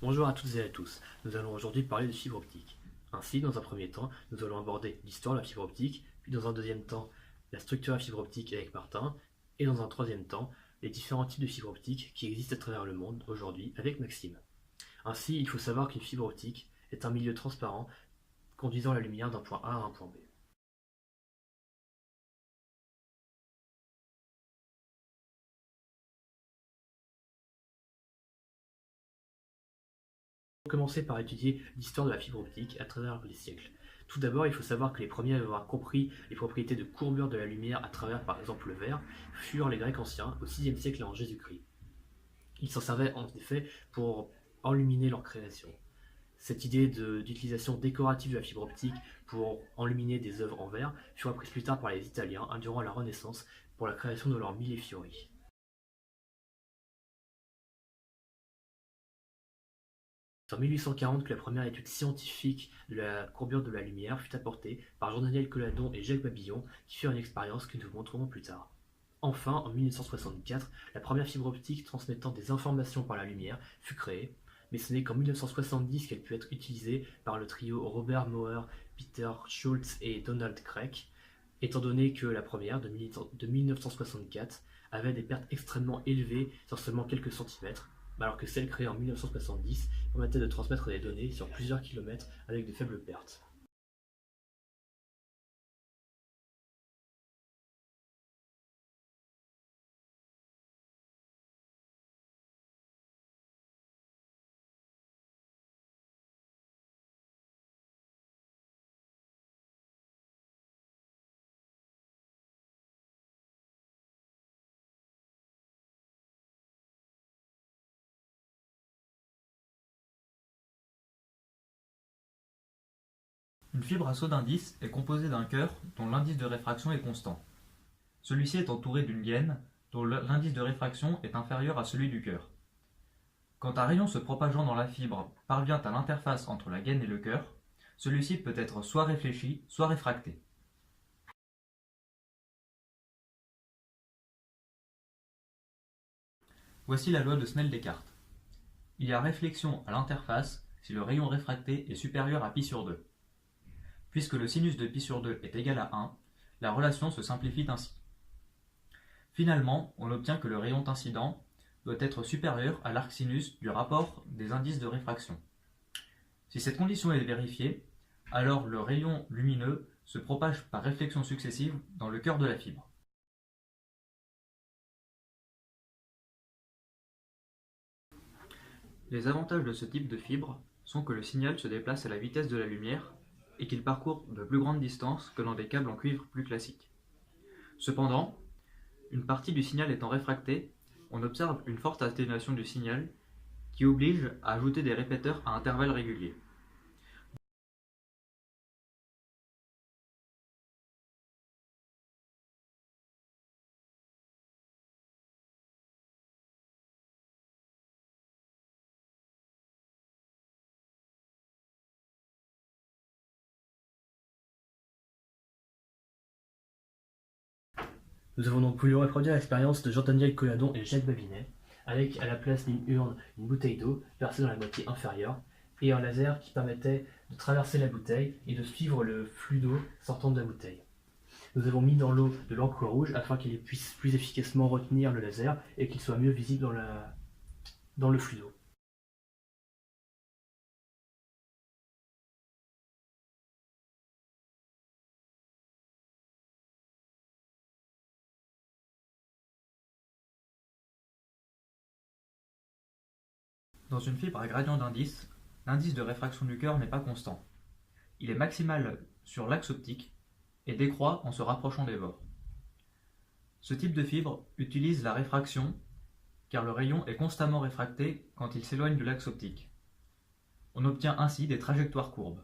Bonjour à toutes et à tous, nous allons aujourd'hui parler de fibre optique. Ainsi, dans un premier temps, nous allons aborder l'histoire de la fibre optique, puis dans un deuxième temps, la structure de la fibre optique avec Martin, et dans un troisième temps, les différents types de fibre optique qui existent à travers le monde aujourd'hui avec Maxime. Ainsi, il faut savoir qu'une fibre optique est un milieu transparent conduisant la lumière d'un point A à un point B. On va commencer par étudier l'histoire de la fibre optique à travers les siècles. Tout d'abord, il faut savoir que les premiers à avoir compris les propriétés de courbure de la lumière à travers par exemple le verre furent les Grecs anciens au 6e siècle avant Jésus-Christ. Ils s'en servaient en effet pour enluminer leur création. Cette idée d'utilisation décorative de la fibre optique pour enluminer des œuvres en verre fut reprise plus tard par les Italiens durant la Renaissance pour la création de leurs millefiori. C'est en 1840 que la première étude scientifique de la courbure de la lumière fut apportée par Jean-Daniel Colladon et Jacques Babillon, qui firent une expérience que nous vous montrerons plus tard. Enfin, en 1964, la première fibre optique transmettant des informations par la lumière fut créée, mais ce n'est qu'en 1970 qu'elle put être utilisée par le trio Robert Maurer, Peter Schultz et Donald Craig, étant donné que la première, de 1964, avait des pertes extrêmement élevées sur seulement quelques centimètres, alors que celle créée en 1970 permettait de transmettre des données sur plusieurs kilomètres avec de faibles pertes. Une fibre à saut d'indice est composée d'un cœur dont l'indice de réfraction est constant. Celui-ci est entouré d'une gaine dont l'indice de réfraction est inférieur à celui du cœur. Quand un rayon se propageant dans la fibre parvient à l'interface entre la gaine et le cœur, celui-ci peut être soit réfléchi, soit réfracté. Voici la loi de Snell-Descartes. Il y a réflexion à l'interface si le rayon réfracté est supérieur à π sur 2. Puisque le sinus de π sur 2 est égal à 1, la relation se simplifie ainsi. Finalement, on obtient que le rayon incident doit être supérieur à l'arc sinus du rapport des indices de réfraction. Si cette condition est vérifiée, alors le rayon lumineux se propage par réflexion successive dans le cœur de la fibre. Les avantages de ce type de fibre sont que le signal se déplace à la vitesse de la lumière et qu'il parcourt de plus grandes distances que dans des câbles en cuivre plus classiques. Cependant, une partie du signal étant réfractée, on observe une forte atténuation du signal qui oblige à ajouter des répéteurs à intervalles réguliers. Nous avons donc voulu reproduire l'expérience de Jean-Daniel Colladon et Jacques Babinet, avec à la place d'une urne une bouteille d'eau versée dans la moitié inférieure, et un laser qui permettait de traverser la bouteille et de suivre le flux d'eau sortant de la bouteille. Nous avons mis dans l'eau de l'encre rouge afin qu'il puisse plus efficacement retenir le laser et qu'il soit mieux visible dans le flux d'eau. Dans une fibre à gradient d'indice, l'indice de réfraction du cœur n'est pas constant. Il est maximal sur l'axe optique et décroît en se rapprochant des bords. Ce type de fibre utilise la réfraction car le rayon est constamment réfracté quand il s'éloigne de l'axe optique. On obtient ainsi des trajectoires courbes.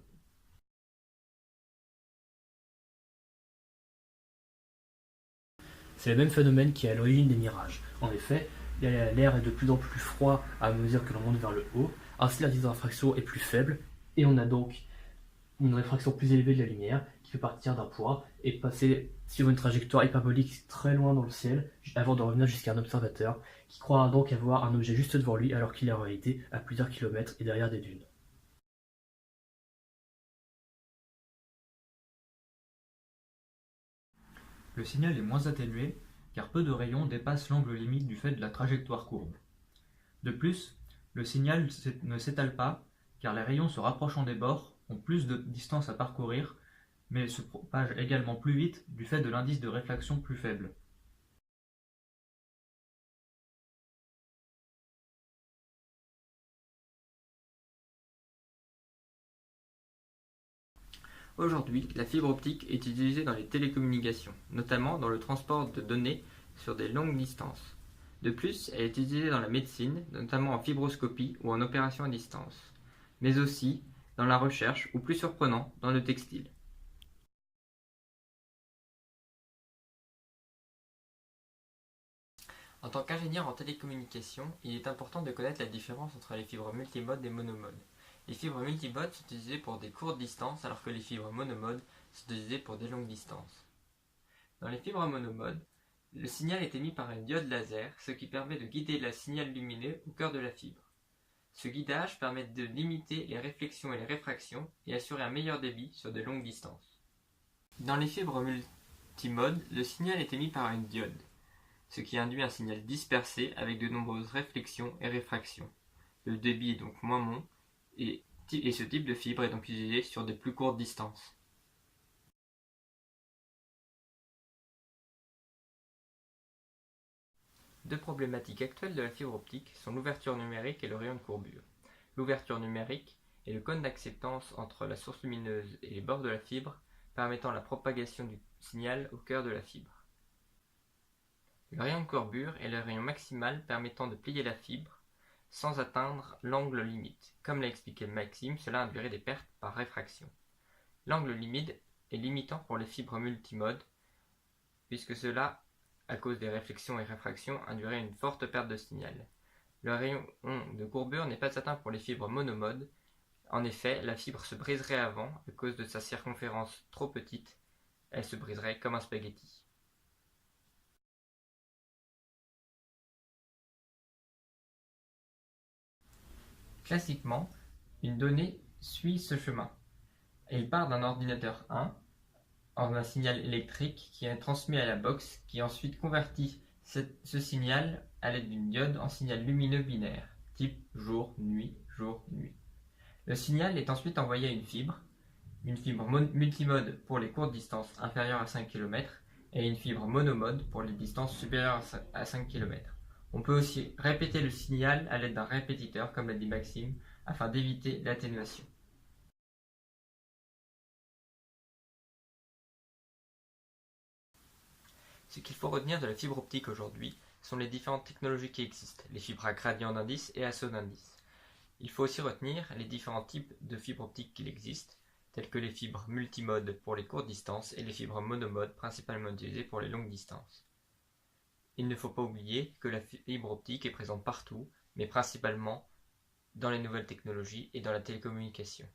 C'est le même phénomène qui est à l'origine des mirages. En effet, l'air est de plus en plus froid à mesure que l'on monte vers le haut, ainsi l'indice de réfraction est plus faible, et on a donc une réfraction plus élevée de la lumière, qui qui peut partir d'un point et passer sur une trajectoire hyperbolique très loin dans le ciel avant de revenir jusqu'à un observateur qui croira donc avoir un objet juste devant lui alors qu'il est en réalité à plusieurs kilomètres et derrière des dunes. Le signal est moins atténué car peu de rayons dépassent l'angle limite du fait de la trajectoire courbe. De plus, le signal ne s'étale pas car les rayons se rapprochant des bords ont plus de distance à parcourir mais se propagent également plus vite du fait de l'indice de réfraction plus faible. Aujourd'hui, la fibre optique est utilisée dans les télécommunications, notamment dans le transport de données sur des longues distances. De plus, elle est utilisée dans la médecine, notamment en fibroscopie ou en opération à distance, mais aussi dans la recherche ou plus surprenant, dans le textile. En tant qu'ingénieur en télécommunications, il est important de connaître la différence entre les fibres multimodes et monomodes. Les fibres multimodes sont utilisées pour des courtes distances alors que les fibres monomodes sont utilisées pour des longues distances. Dans les fibres monomodes, le signal est émis par une diode laser, ce qui permet de guider le signal lumineux au cœur de la fibre. Ce guidage permet de limiter les réflexions et les réfractions et assurer un meilleur débit sur de longues distances. Dans les fibres multimodes, le signal est émis par une diode, ce qui induit un signal dispersé avec de nombreuses réflexions et réfractions. Le débit est donc moins bon et ce type de fibre est donc utilisé sur de plus courtes distances. Deux problématiques actuelles de la fibre optique sont l'ouverture numérique et le rayon de courbure. L'ouverture numérique est le cône d'acceptance entre la source lumineuse et les bords de la fibre, permettant la propagation du signal au cœur de la fibre. Le rayon de courbure est le rayon maximal permettant de plier la fibre sans atteindre l'angle limite. Comme l'a expliqué Maxime, cela induirait des pertes par réfraction. L'angle limite est limitant pour les fibres multimodes, puisque cela, à cause des réflexions et réfractions, induirait une forte perte de signal. Le rayon de courbure n'est pas atteint pour les fibres monomodes. En effet, la fibre se briserait avant, à cause de sa circonférence trop petite. Elle se briserait comme un spaghetti. Classiquement, une donnée suit ce chemin. Elle part d'un ordinateur 1 en un signal électrique qui est transmis à la box, qui ensuite convertit ce signal à l'aide d'une diode en signal lumineux binaire, type jour-nuit, jour-nuit. Le signal est ensuite envoyé à une fibre multimode pour les courtes distances inférieures à 5 km et une fibre monomode pour les distances supérieures à 5 km. On peut aussi répéter le signal à l'aide d'un répétiteur, comme l'a dit Maxime, afin d'éviter l'atténuation. Ce qu'il faut retenir de la fibre optique aujourd'hui sont les différentes technologies qui existent, les fibres à gradient d'indice et à saut d'indice. Il faut aussi retenir les différents types de fibres optiques qu'il existe, tels que les fibres multimodes pour les courtes distances et les fibres monomodes principalement utilisées pour les longues distances. Il ne faut pas oublier que la fibre optique est présente partout, mais principalement dans les nouvelles technologies et dans la télécommunication.